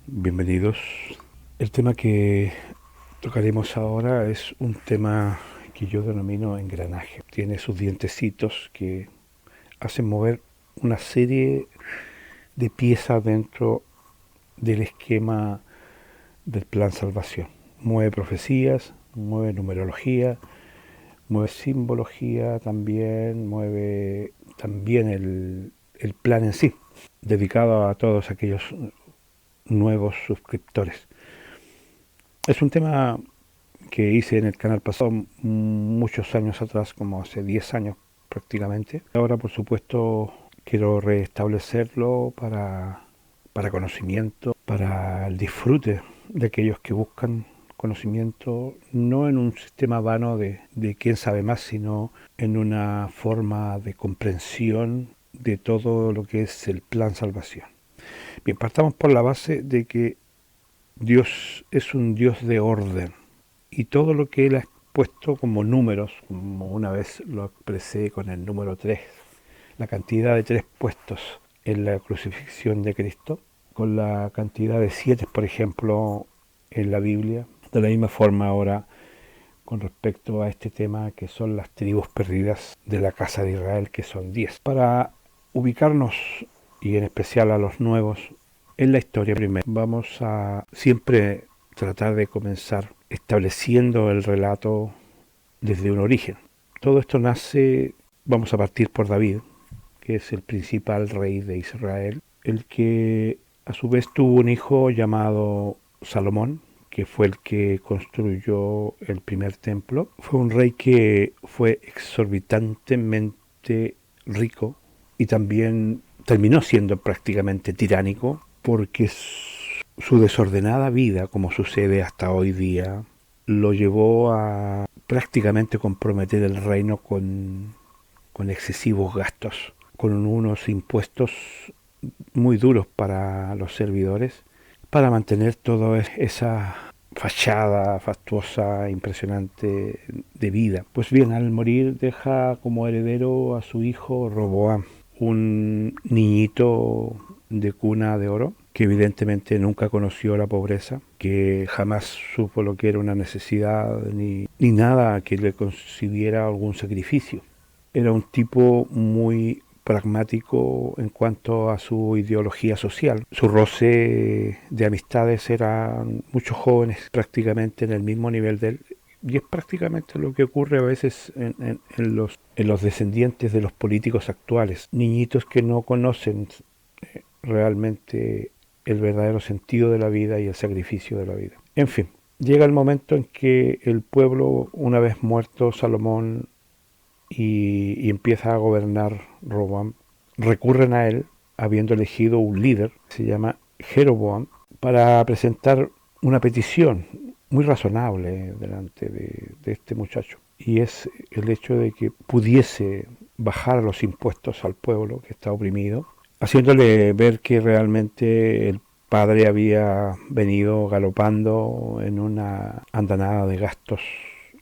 Bienvenidos. El tema que tocaremos ahora es un tema que yo denomino engranaje. Tiene sus dientecitos que hacen mover una serie de piezas dentro del esquema del plan salvación. Mueve profecías, mueve numerología, mueve simbología también, mueve también el plan en sí, dedicado a todos aquellos nuevos suscriptores. Es un tema que hice en el canal pasado muchos años atrás, como hace 10 años prácticamente. Ahora, por supuesto, quiero restablecerlo para conocimiento, para el disfrute de aquellos que buscan conocimiento, no en un sistema vano de quién sabe más, sino en una forma de comprensión de todo lo que es el plan salvación. Bien, partamos por la base de que Dios es un Dios de orden y todo lo que Él ha puesto como números, como una vez lo expresé con el número 3, la cantidad de 3 puestos en la crucifixión de Cristo, con la cantidad de 7, por ejemplo, en la Biblia. De la misma forma ahora con respecto a este tema que son las tribus perdidas de la casa de Israel, que son 10. Para ubicarnos, y en especial a los nuevos, en la historia primero, vamos a siempre tratar de comenzar estableciendo el relato desde un origen. Todo esto nace, vamos a partir por David, que es el principal rey de Israel, el que a su vez tuvo un hijo llamado Salomón, que fue el que construyó el primer templo. Fue un rey que fue exorbitantemente rico y también terminó siendo prácticamente tiránico, porque su desordenada vida, como sucede hasta hoy día, lo llevó a prácticamente comprometer el reino con excesivos gastos, con unos impuestos muy duros para los servidores, para mantener toda esa fachada fastuosa, impresionante de vida. Pues bien, al morir deja como heredero a su hijo Roboam, un niñito de cuna de oro, que evidentemente nunca conoció la pobreza, que jamás supo lo que era una necesidad ni nada que le concibiera algún sacrificio. Era un tipo muy pragmático en cuanto a su ideología social. Su roce de amistades eran muchos jóvenes prácticamente en el mismo nivel de él, y es prácticamente lo que ocurre a veces en los descendientes de los políticos actuales. Niñitos que no conocen realmente el verdadero sentido de la vida y el sacrificio de la vida. En fin, llega el momento en que el pueblo, una vez muerto Salomón y empieza a gobernar Roboam, recurren a él, habiendo elegido un líder, se llama Jeroboam, para presentar una petición muy razonable delante de este muchacho, y es el hecho de que pudiese bajar los impuestos al pueblo que está oprimido, haciéndole ver que realmente el padre había venido galopando en una andanada de gastos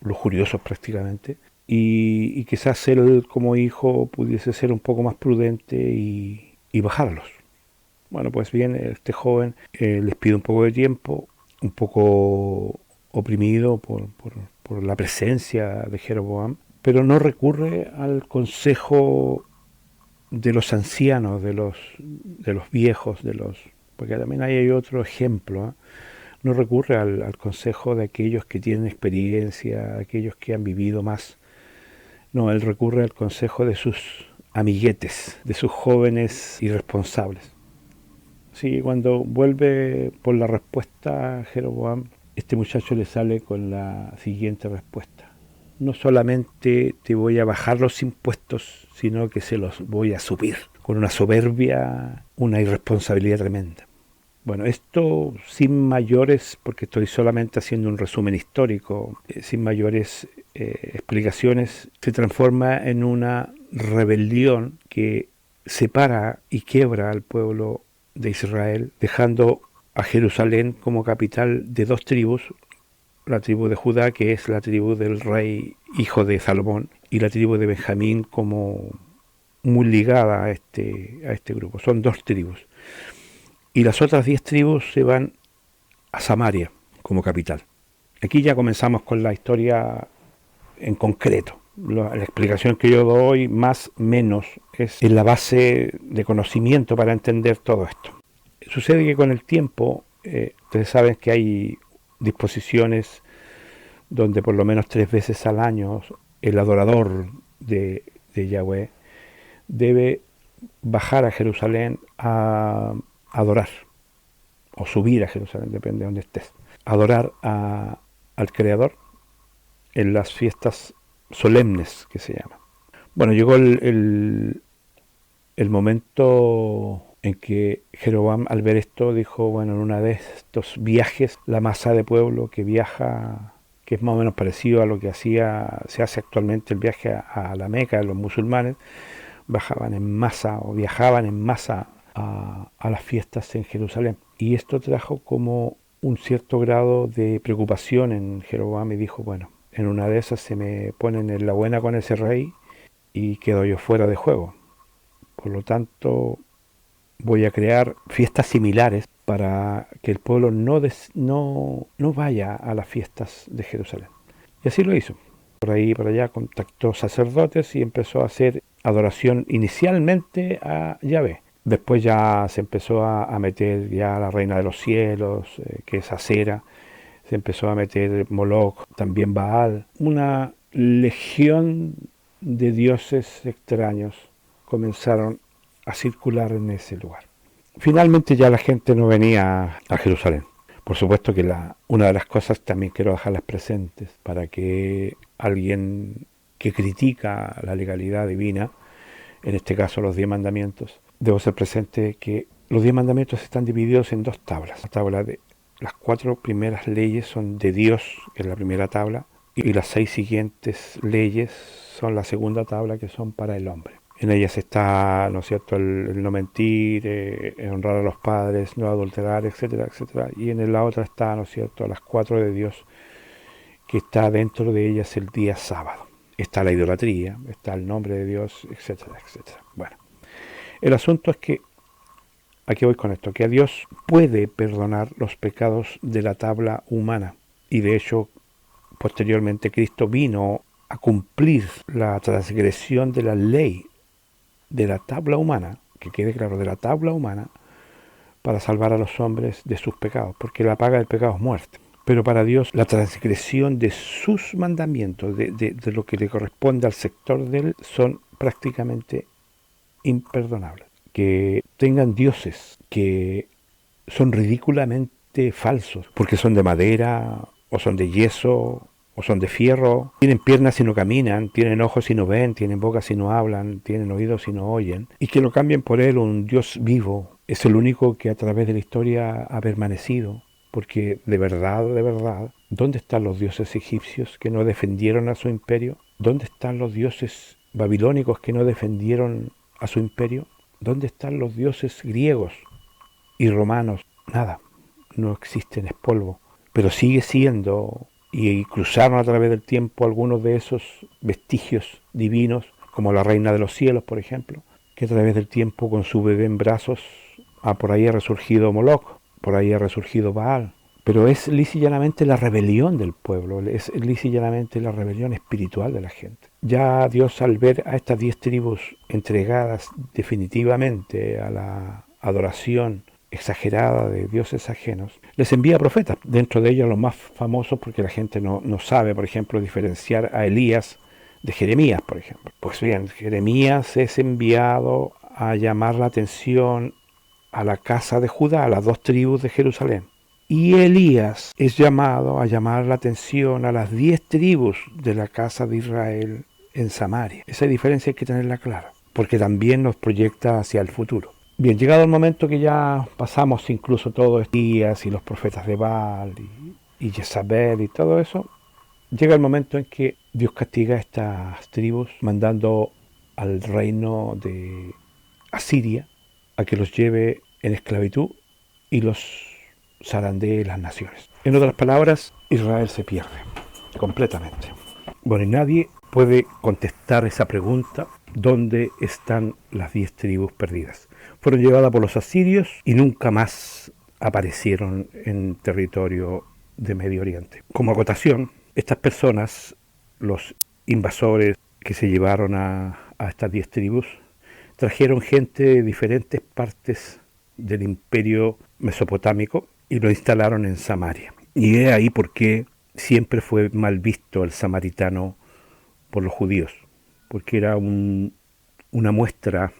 lujuriosos prácticamente, y quizás él como hijo pudiese ser un poco más prudente y bajarlos. Bueno, pues bien, este joven les pide un poco de tiempo, un poco oprimido por la presencia de Jeroboam, pero no recurre al consejo de los ancianos, de los viejos, porque también hay otro ejemplo, ¿eh? No recurre al consejo de aquellos que tienen experiencia, aquellos que han vivido más. No, él recurre al consejo de sus amiguetes, de sus jóvenes irresponsables. Sí, cuando vuelve por la respuesta a Jeroboam, este muchacho le sale con la siguiente respuesta: no solamente te voy a bajar los impuestos, sino que se los voy a subir, con una soberbia, una irresponsabilidad tremenda. Bueno, esto sin mayores, porque estoy solamente haciendo un resumen histórico, sin mayores explicaciones, se transforma en una rebelión que separa y quiebra al pueblo de Israel, dejando a Jerusalén como capital de dos tribus: la tribu de Judá, que es la tribu del rey hijo de Salomón, y la tribu de Benjamín, como muy ligada a este grupo. Son dos tribus. Y las otras 10 tribus se van a Samaria como capital. Aquí ya comenzamos con la historia en concreto. La explicación que yo doy, más o menos, es la base de conocimiento para entender todo esto. Sucede que con el tiempo, ustedes saben que hay disposiciones donde por lo menos 3 veces al año el adorador de Yahweh debe bajar a Jerusalén a adorar, o subir a Jerusalén, depende de donde estés, adorar al Creador en las fiestas solemnes que se llama. Bueno, llegó el momento en que Jeroboam, al ver esto, dijo, bueno, en una de estos viajes, la masa de pueblo que viaja, que es más o menos parecido a lo que se hace actualmente el viaje a la Meca de los musulmanes, bajaban en masa o viajaban en masa a las fiestas en Jerusalén. Y esto trajo como un cierto grado de preocupación en Jeroboam y dijo, bueno, en una de esas se me ponen en la buena con ese rey y quedo yo fuera de juego. Por lo tanto, voy a crear fiestas similares para que el pueblo no vaya a las fiestas de Jerusalén. Y así lo hizo. Por ahí y por allá contactó sacerdotes y empezó a hacer adoración inicialmente a Yahvé. Después ya se empezó a meter ya la reina de los cielos, que es Acera. Se empezó a meter Moloch, también Baal. Una legión de dioses extraños comenzaron a circular en ese lugar. Finalmente ya la gente no venía a Jerusalén. Por supuesto que una de las cosas también quiero dejarlas presentes para que alguien que critica la legalidad divina, en este caso los 10 mandamientos, debo ser presente que los 10 mandamientos están divididos en 2 tablas. La tabla de las 4 primeras leyes son de Dios, que es la primera tabla, y las 6 siguientes leyes son la segunda tabla, que son para el hombre. En ellas está, ¿no es cierto?, el no mentir, honrar a los padres, no adulterar, etcétera, etcétera. Y en la otra está, ¿no es cierto?, las 4 de Dios, que está dentro de ellas el día sábado. Está la idolatría, está el nombre de Dios, etcétera, etcétera. Bueno, el asunto es que, aquí voy con esto, que a Dios puede perdonar los pecados de la tabla humana. Y de hecho, posteriormente Cristo vino a cumplir la transgresión de la ley de la tabla humana, que quede claro, de la tabla humana, para salvar a los hombres de sus pecados, porque la paga del pecado es muerte. Pero para Dios la transgresión de sus mandamientos, de lo que le corresponde al sector de él, son prácticamente imperdonables. Que tengan dioses que son ridículamente falsos, porque son de madera, o son de yeso, o son de fierro, tienen piernas y no caminan, tienen ojos y no ven, tienen bocas y no hablan, tienen oídos y no oyen, y que lo cambien por él, un Dios vivo, es el único que a través de la historia ha permanecido, porque de verdad, ¿dónde están los dioses egipcios que no defendieron a su imperio? ¿Dónde están los dioses babilónicos que no defendieron a su imperio? ¿Dónde están los dioses griegos y romanos? Nada, no existen, es polvo, pero sigue siendo, y cruzaron a través del tiempo algunos de esos vestigios divinos, como la reina de los cielos, por ejemplo, que a través del tiempo con su bebé en brazos, por ahí ha resurgido Moloch, por ahí ha resurgido Baal, pero es lisa y llanamente la rebelión del pueblo, es lisa y llanamente la rebelión espiritual de la gente. Ya Dios, al ver a estas 10 tribus entregadas definitivamente a la adoración exagerada de dioses ajenos, les envía profetas, dentro de ellos los más famosos, porque la gente no sabe, por ejemplo, diferenciar a Elías de Jeremías, por ejemplo. Pues bien, Jeremías es enviado a llamar la atención a la casa de Judá, a las 2 tribus de Jerusalén. Y Elías es llamado a llamar la atención a las 10 tribus de la casa de Israel en Samaria. Esa diferencia hay que tenerla clara, porque también nos proyecta hacia el futuro. Bien, llegado el momento que ya pasamos incluso todos estos días y los profetas de Baal y Jezabel y todo eso, llega el momento en que Dios castiga a estas tribus mandando al reino de Asiria a que los lleve en esclavitud y los zarandee las naciones. En otras palabras, Israel se pierde completamente. Bueno, y nadie puede contestar esa pregunta: ¿dónde están las 10 tribus perdidas? Fueron llevadas por los asirios y nunca más aparecieron en territorio de Medio Oriente. Como acotación, estas personas, los invasores que se llevaron a estas 10 tribus, trajeron gente de diferentes partes del imperio mesopotámico y lo instalaron en Samaria. Y es ahí porque siempre fue mal visto el samaritano por los judíos, porque era una muestra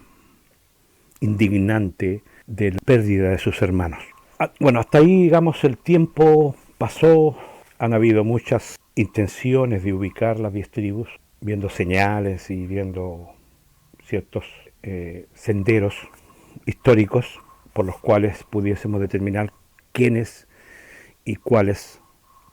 indignante de la pérdida de sus hermanos. Bueno, hasta ahí, digamos, el tiempo pasó, han habido muchas intenciones de ubicar las 10 tribus, viendo señales y viendo ciertos senderos históricos por los cuales pudiésemos determinar quiénes y cuáles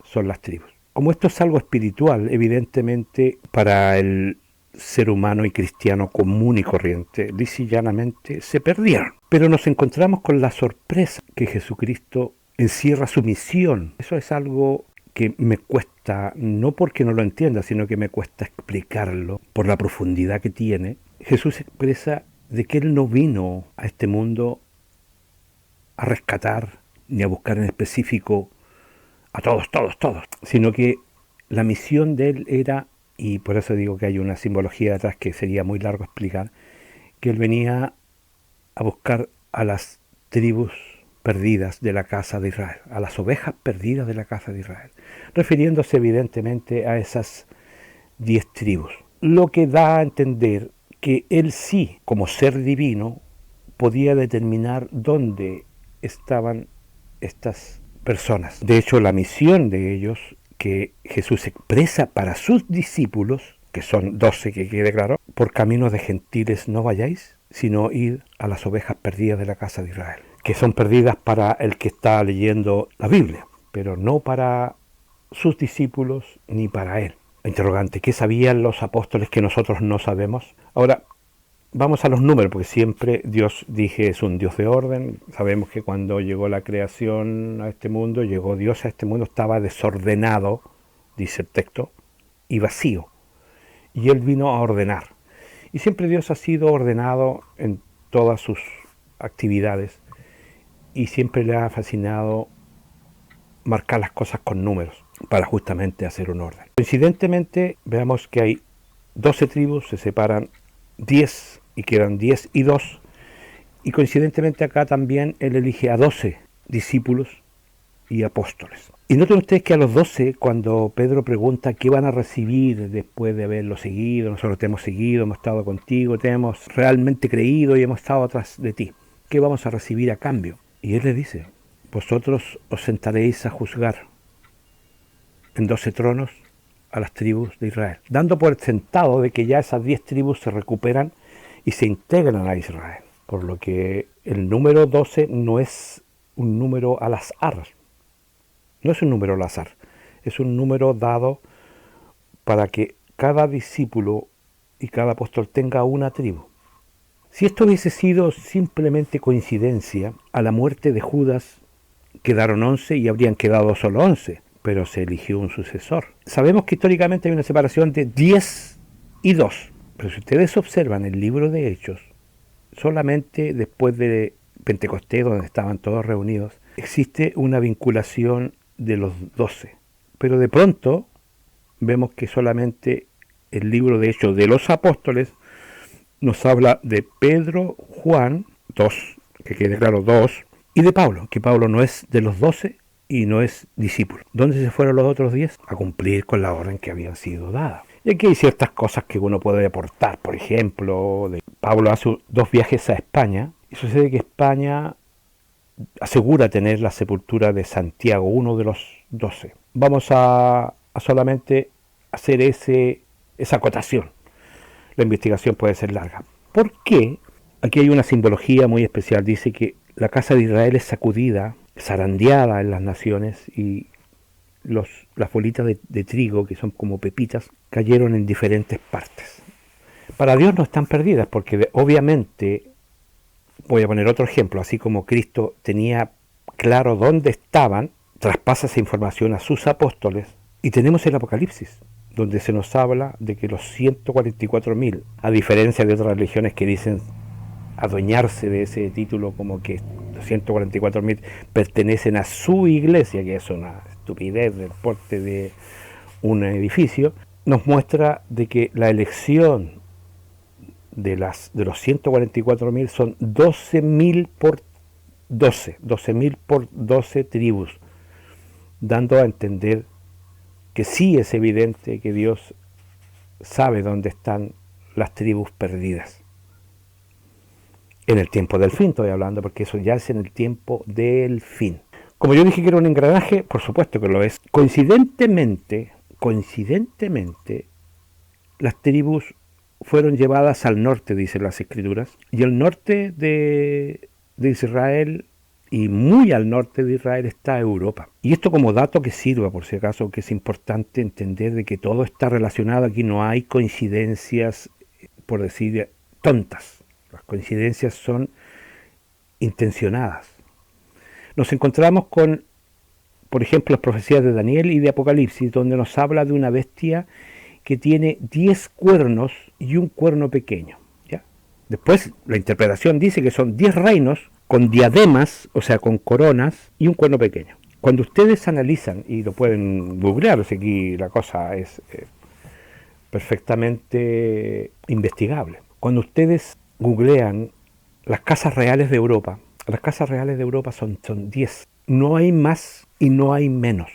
son las tribus. Como esto es algo espiritual, evidentemente para el ser humano y cristiano común y corriente, lisa y llanamente se perdieron. Pero nos encontramos con la sorpresa que Jesucristo encierra su misión. Eso es algo que me cuesta, no porque no lo entienda, sino que me cuesta explicarlo por la profundidad que tiene. Jesús expresa de que Él no vino a este mundo a rescatar ni a buscar en específico a todos, sino que la misión de Él era, y por eso digo que hay una simbología detrás que sería muy largo explicar, que Él venía a buscar a las tribus perdidas de la casa de Israel, a las ovejas perdidas de la casa de Israel, refiriéndose evidentemente a esas 10 tribus, lo que da a entender que Él sí, como ser divino, podía determinar dónde estaban estas personas. De hecho, la misión de ellos que Jesús expresa para sus discípulos, que son 12, que quede claro, por caminos de gentiles no vayáis, sino id a las ovejas perdidas de la casa de Israel, que son perdidas para el que está leyendo la Biblia, pero no para sus discípulos ni para Él. Interrogante, ¿qué sabían los apóstoles que nosotros no sabemos? Ahora, vamos a los números, porque siempre Dios, dije, es un Dios de orden. Sabemos que cuando llegó la creación a este mundo, llegó Dios a este mundo, estaba desordenado, dice el texto, y vacío. Y Él vino a ordenar. Y siempre Dios ha sido ordenado en todas sus actividades, y siempre le ha fascinado marcar las cosas con números, para justamente hacer un orden. Coincidentemente, veamos que hay 12 tribus, se separan 10 y quedan 10 y 2, y coincidentemente acá también Él elige a 12 discípulos y apóstoles. Y noten ustedes que a los 12, cuando Pedro pregunta qué van a recibir después de haberlo seguido, nosotros te hemos seguido, hemos estado contigo, te hemos realmente creído y hemos estado atrás de ti, ¿qué vamos a recibir a cambio? Y Él le dice, vosotros os sentaréis a juzgar en 12 tronos a las tribus de Israel, dando por sentado de que ya esas 10 tribus se recuperan y se integran a Israel. Por lo que el número 12 no es un número al azar, no es un número al azar, es un número dado para que cada discípulo y cada apóstol tenga una tribu. Si esto hubiese sido simplemente coincidencia, a la muerte de Judas quedaron 11 y habrían quedado solo 11, pero se eligió un sucesor. Sabemos que históricamente hay una separación de 10 y 2, pero si ustedes observan el libro de Hechos, solamente después de Pentecostés, donde estaban todos reunidos, existe una vinculación de los 12. Pero de pronto vemos que solamente el libro de Hechos de los apóstoles nos habla de Pedro, Juan, 2, que quede claro, 2, y de Pablo, que Pablo no es de los 12 y no es discípulo. ¿Dónde se fueron los otros 10? A cumplir con la orden que habían sido dadas. Y aquí hay ciertas cosas que uno puede aportar. Por ejemplo, Pablo hace 2 viajes a España, y sucede que España asegura tener la sepultura de Santiago, uno de los 12. Vamos a solamente hacer esa acotación. La investigación puede ser larga. ¿Por qué? Aquí hay una simbología muy especial. Dice que la casa de Israel es sacudida, zarandeada en las naciones, y las bolitas de trigo, que son como pepitas, cayeron en diferentes partes. Para Dios no están perdidas, porque obviamente, voy a poner otro ejemplo, así como Cristo tenía claro dónde estaban, traspasa esa información a sus apóstoles, y tenemos el Apocalipsis, donde se nos habla de que los 144.000, a diferencia de otras religiones que dicen adueñarse de ese título como que los 144.000 pertenecen a su iglesia, que es una estupidez del porte de un edificio, nos muestra de que la elección de los 144.000 son 12.000 por 12.000 por 12 tribus, dando a entender que sí es evidente que Dios sabe dónde están las tribus perdidas. En el tiempo del fin estoy hablando, porque eso ya es en el tiempo del fin. Como yo dije que era un engranaje, por supuesto que lo es. Coincidentemente, las tribus fueron llevadas al norte, dicen las escrituras, y el norte de Israel, y muy al norte de Israel, está Europa. Y esto como dato que sirva, por si acaso, que es importante entender de que todo está relacionado. Aquí no hay coincidencias, por decir, tontas. Las coincidencias son intencionadas. Nos encontramos con, por ejemplo, las profecías de Daniel y de Apocalipsis, donde nos habla de una bestia que tiene 10 cuernos y un cuerno pequeño. ¿Ya? Después la interpretación dice que son 10 reinos con diademas, o sea, con coronas y un cuerno pequeño. Cuando ustedes analizan, y lo pueden googlear, o sea, aquí la cosa es perfectamente investigable. Cuando ustedes googlean las casas reales de Europa, las casas reales de Europa son 10. No hay más y no hay menos.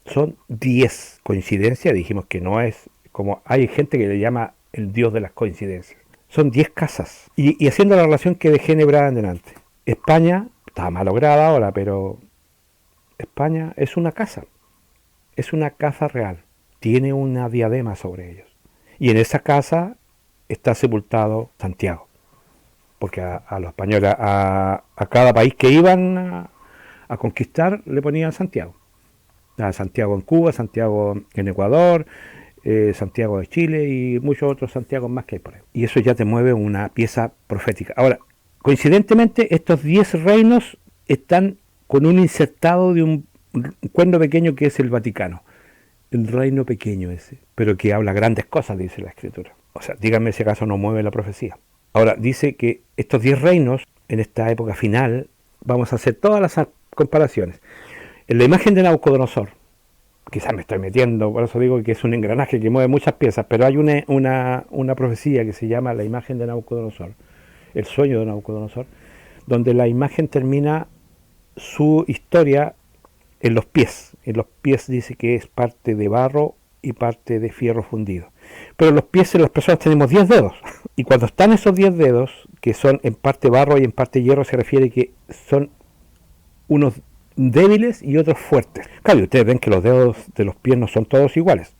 Son 10. Coincidencia, dijimos que no es, como hay gente que le llama el dios de las coincidencias. Son 10 casas. Y haciendo la relación que dejé en Hebrada en delante. España, está malograda ahora, pero España es una casa. Es una casa real. Tiene una diadema sobre ellos. Y en esa casa está sepultado Santiago. Porque a los españoles, a cada país que iban a conquistar, le ponían Santiago. A Santiago en Cuba, Santiago en Ecuador, Santiago de Chile y muchos otros Santiagos más que hay por ahí. Y eso ya te mueve una pieza profética. Ahora, coincidentemente, estos 10 reinos están con un insertado de un cuerno pequeño que es el Vaticano. El reino pequeño ese, pero que habla grandes cosas, dice la Escritura. O sea, díganme si acaso no mueve la profecía. Ahora, dice que estos 10 reinos, en esta época final, vamos a hacer todas las comparaciones. En la imagen de Nabucodonosor, quizás me estoy metiendo, por eso digo que es un engranaje que mueve muchas piezas, pero hay una profecía que se llama la imagen de Nabucodonosor, el sueño de Nabucodonosor, donde la imagen termina su historia en los pies. En los pies dice que es parte de barro y parte de fierro fundido. Pero en los pies de las personas tenemos 10 dedos. Y cuando están esos 10 dedos, que son en parte barro y en parte hierro, se refiere que son unos débiles y otros fuertes. Claro, ustedes ven que los dedos de los pies no son todos iguales.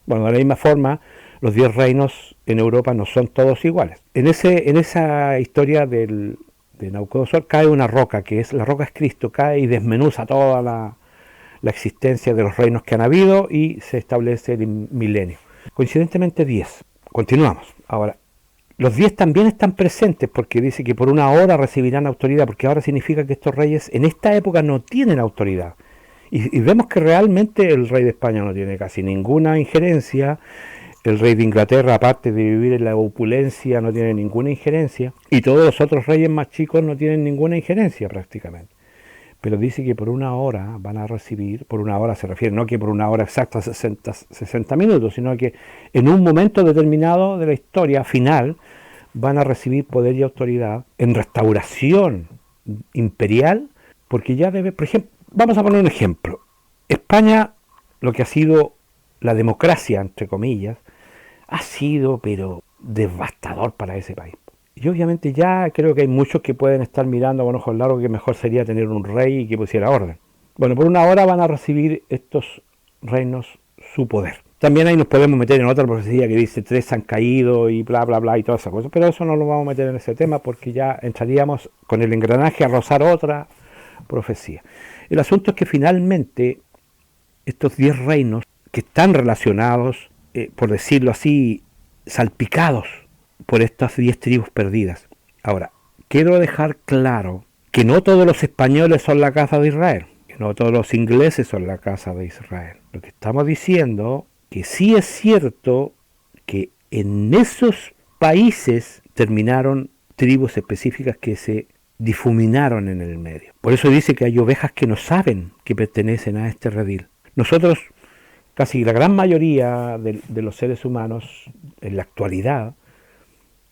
Bueno, de la misma forma, los 10 reinos en Europa no son todos iguales. En esa historia de Nabucodonosor cae una roca, que es la roca es Cristo, cae y desmenuza toda la existencia de los reinos que han habido y se establece el milenio. Coincidentemente 10. Continuamos. Ahora, los 10 también están presentes porque dice que por una hora recibirán autoridad, porque ahora significa que estos reyes en esta época no tienen autoridad. Y vemos que realmente el rey de España no tiene casi ninguna injerencia, el rey de Inglaterra, aparte de vivir en la opulencia, no tiene ninguna injerencia, y todos los otros reyes más chicos no tienen ninguna injerencia prácticamente. Pero dice que por una hora van a recibir, por una hora se refiere, no que por una hora exacta 60 minutos, sino que en un momento determinado de la historia final van a recibir poder y autoridad en restauración imperial, porque ya debe, por ejemplo, vamos a poner un ejemplo. España, lo que ha sido la democracia, entre comillas, ha sido, pero devastador para ese país. Y obviamente ya creo que hay muchos que pueden estar mirando con ojos largos que mejor sería tener un rey y que pusiera orden. Bueno, por una hora van a recibir estos reinos su poder. También ahí nos podemos meter en otra profecía que dice 3 han caído y bla, bla, bla y todas esas cosas. Pero eso no lo vamos a meter en ese tema porque ya entraríamos con el engranaje a rozar otra profecía. El asunto es que finalmente estos 10 reinos que están relacionados, por decirlo así, salpicados por estas 10 tribus perdidas. Ahora, quiero dejar claro que no todos los españoles son la casa de Israel, que no todos los ingleses son la casa de Israel. Lo que estamos diciendo que sí es cierto que en esos países terminaron tribus específicas que se difuminaron en el medio. Por eso dice que hay ovejas que no saben que pertenecen a este redil. Nosotros, casi la gran mayoría de los seres humanos en la actualidad,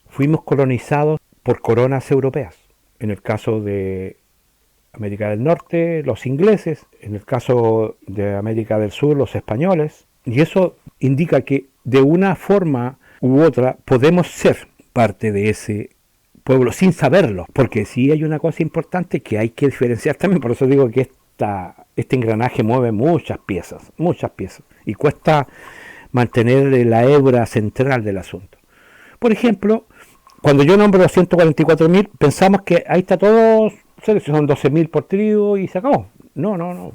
fuimos colonizados por coronas europeas. En el caso de América del Norte, los ingleses, en el caso de América del Sur, los españoles, y eso indica que de una forma u otra podemos ser parte de ese pueblo sin saberlo, porque sí hay una cosa importante que hay que diferenciar también, por eso digo que este engranaje mueve muchas piezas, y cuesta mantener la hebra central del asunto. Por ejemplo, cuando yo nombro los 144.000, pensamos que ahí está todo, son 12.000 por tribu y se acabó. No.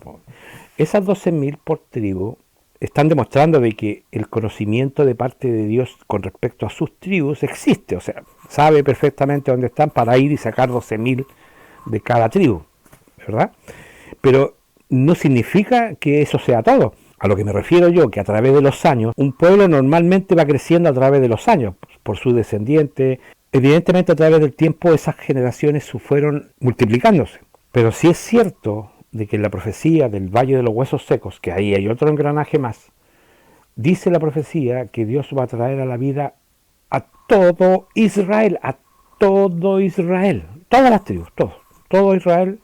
Esas 12.000 por tribu están demostrando de que el conocimiento de parte de Dios con respecto a sus tribus existe, o sea, sabe perfectamente dónde están para ir y sacar 12.000 de cada tribu, ¿verdad? Pero no significa que eso sea todo. A lo que me refiero yo, que a través de los años, un pueblo normalmente va creciendo a través de los años, por sus descendientes. Evidentemente a través del tiempo esas generaciones fueron multiplicándose. Pero sí es cierto de que en la profecía del Valle de los Huesos Secos, que ahí hay otro engranaje más, dice la profecía que Dios va a traer a la vida a todo Israel, todas las tribus, todo Israel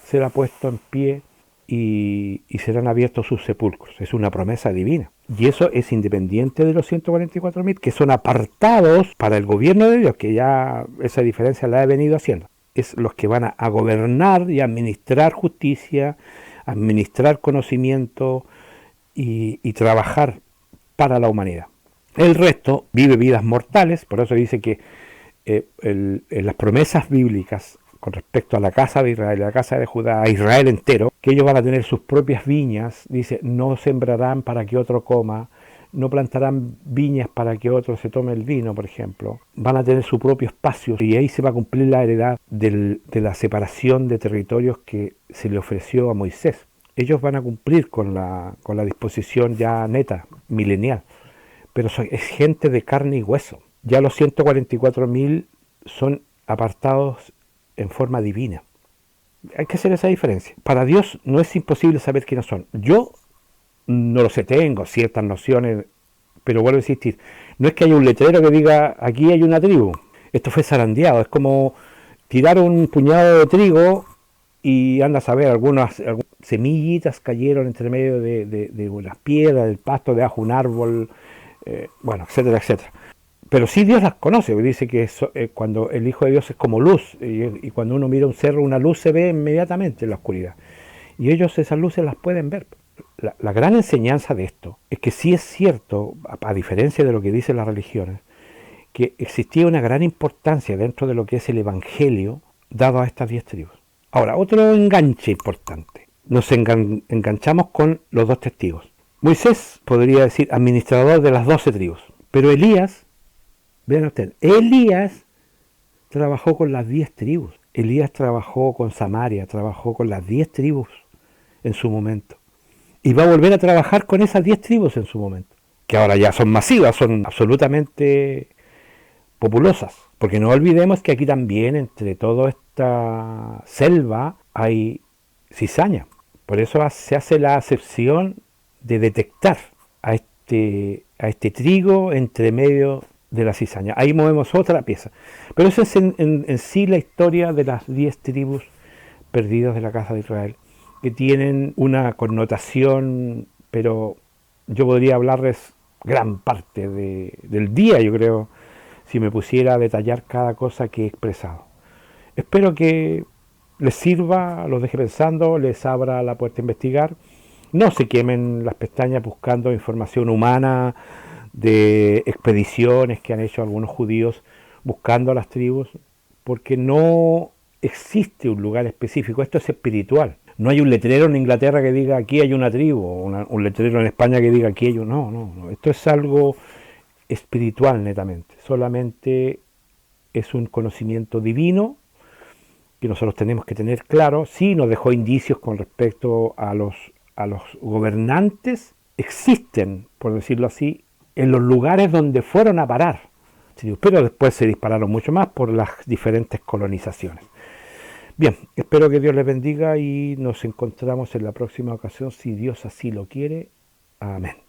será puesto en pie y serán abiertos sus sepulcros. Es una promesa divina. Y eso es independiente de los 144.000, que son apartados para el gobierno de Dios, que ya esa diferencia la he venido haciendo. Es los que van a gobernar y administrar justicia, administrar conocimiento y trabajar para la humanidad. El resto vive vidas mortales, por eso dice que en las promesas bíblicas con respecto a la casa de Israel, a la casa de Judá, a Israel entero, que ellos van a tener sus propias viñas, dice, no sembrarán para que otro coma, no plantarán viñas para que otro se tome el vino, por ejemplo, van a tener su propio espacio y ahí se va a cumplir la heredad de la separación de territorios que se le ofreció a Moisés. Ellos van a cumplir con la disposición ya neta, milenial, pero es gente de carne y hueso. Ya los 144.000 son apartados en forma divina. Hay que hacer esa diferencia. Para Dios no es imposible saber quiénes son. Yo no lo sé, tengo ciertas nociones, pero vuelvo a insistir, no es que haya un letrero que diga aquí hay una tribu. Esto fue zarandeado, es como tirar un puñado de trigo y anda a saber, algunas semillitas cayeron entre medio de unas piedras, del pasto debajo de un árbol, etcétera, etcétera. Pero sí Dios las conoce, dice que cuando el Hijo de Dios es como luz, y cuando uno mira un cerro, una luz se ve inmediatamente en la oscuridad. Y ellos esas luces las pueden ver. La gran enseñanza de esto es que sí es cierto, a diferencia de lo que dicen las religiones, que existía una gran importancia dentro de lo que es el Evangelio dado a estas 10 tribus. Ahora, otro enganche importante. Nos enganchamos con los 2 testigos. Moisés podría decir administrador de las 12 tribus, pero Elías, vean ustedes, Elías trabajó con las 10 tribus. Elías trabajó con Samaria, trabajó con las 10 tribus en su momento. Y va a volver a trabajar con esas 10 tribus en su momento. Que ahora ya son masivas, son absolutamente populosas. Porque no olvidemos que aquí también, entre toda esta selva, hay cizaña. Por eso se hace la acepción de detectar a este trigo entre medio de la cizaña. Ahí movemos otra pieza. Pero eso es en sí la historia de las 10 tribus perdidas de la casa de Israel, que tienen una connotación, pero yo podría hablarles gran parte del día, yo creo, si me pusiera a detallar cada cosa que he expresado. Espero que les sirva, los deje pensando, les abra la puerta a investigar. No se quemen las pestañas buscando información humana de expediciones que han hecho algunos judíos buscando a las tribus, porque no existe un lugar específico, esto es espiritual. No hay un letrero en Inglaterra que diga aquí hay una tribu, un letrero en España que diga aquí hay un... No. Esto es algo espiritual netamente. Solamente es un conocimiento divino que nosotros tenemos que tener claro. Sí nos dejó indicios con respecto a los gobernantes. Existen, por decirlo así, en los lugares donde fueron a parar. Pero después se dispararon mucho más por las diferentes colonizaciones. Bien, espero que Dios les bendiga y nos encontramos en la próxima ocasión, si Dios así lo quiere. Amén.